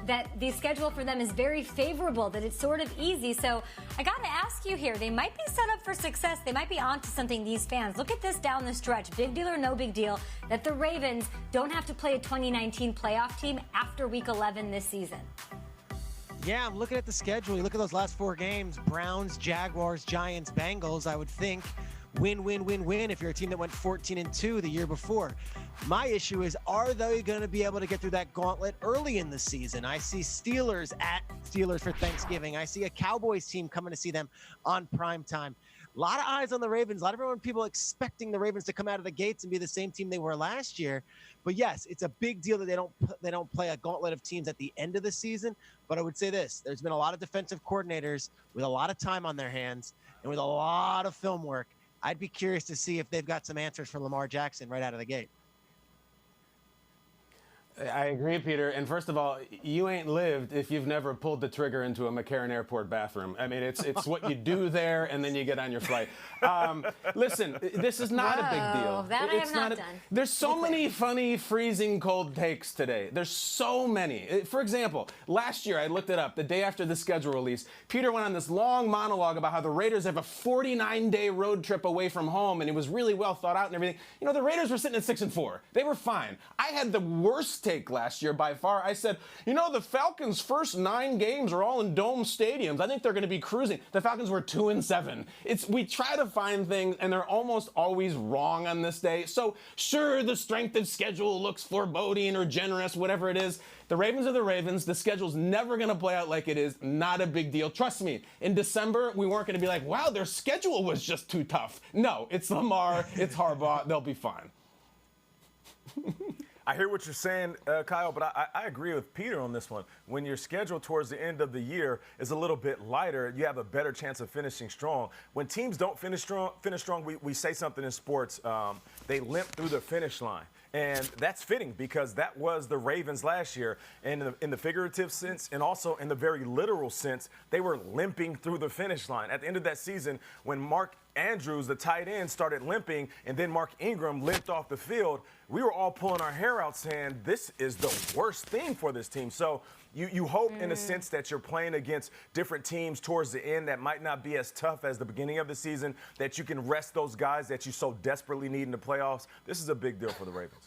that the schedule for them is very favorable, that it's sort of easy. So I got to ask you here, they might be set up for success. They might be onto something, these fans. Look at this down the stretch. Big deal or no big deal that the Ravens don't have to play a 2019 playoff team after Week 11 this season. Yeah, I'm looking at the schedule. You look at those last 4 games, Browns, Jaguars, Giants, Bengals. I would think win, win, win, win if you're a team that went 14-2 the year before. My issue is, are they going to be able to get through that gauntlet early in the season? I see Steelers at Steelers for Thanksgiving. I see a Cowboys team coming to see them on prime time. A lot of eyes on the Ravens. A lot of people expecting the Ravens to come out of the gates and be the same team they were last year. But yes, it's a big deal that they don't play a gauntlet of teams at the end of the season. But I would say this: there's been a lot of defensive coordinators with a lot of time on their hands and with a lot of film work. I'd be curious to see if they've got some answers for Lamar Jackson right out of the gate. I agree, Peter. And first of all, you ain't lived if you've never pulled the trigger into a McCarran Airport bathroom. I mean, it's what you do there, and then you get on your flight. Listen, this is not a big deal. That I have not done. There's so many funny, freezing cold takes today. There's so many. For example, last year, I looked it up, the day after the schedule release, Peter went on this long monologue about how the Raiders have a 49-day road trip away from home, and it was really well thought out and everything. You know, the Raiders were sitting at 6-4. They were fine. I had the worst take last year by far. I said, you know, the Falcons' first 9 games are all in dome stadiums. I think they're going to be cruising. The Falcons were 2-7. We try to find things, and they're almost always wrong on this day. So sure, the strength of schedule looks foreboding or generous, whatever it is. The Ravens are the Ravens. The schedule's never going to play out like it is. Not a big deal. Trust me, in December, we weren't going to be like, wow, their schedule was just too tough. No, it's Lamar, it's Harbaugh. They'll be fine. I hear what you're saying, Kyle, but I agree with Peter on this one. When your schedule towards the end of the year is a little bit lighter, you have a better chance of finishing strong. When teams don't finish strong, we say something in sports, they limp through the finish line. And that's fitting because that was the Ravens last year. And in the figurative sense and also in the very literal sense, they were limping through the finish line. At the end of that season, when Mark Andrews, the tight end, started limping and then Mark Ingram limped off the field, we were all pulling our hair out saying this is the worst thing for this team. So you hope in a sense that you're playing against different teams towards the end that might not be as tough as the beginning of the season, that you can rest those guys that you so desperately need in the playoffs. This is a big deal for the Ravens.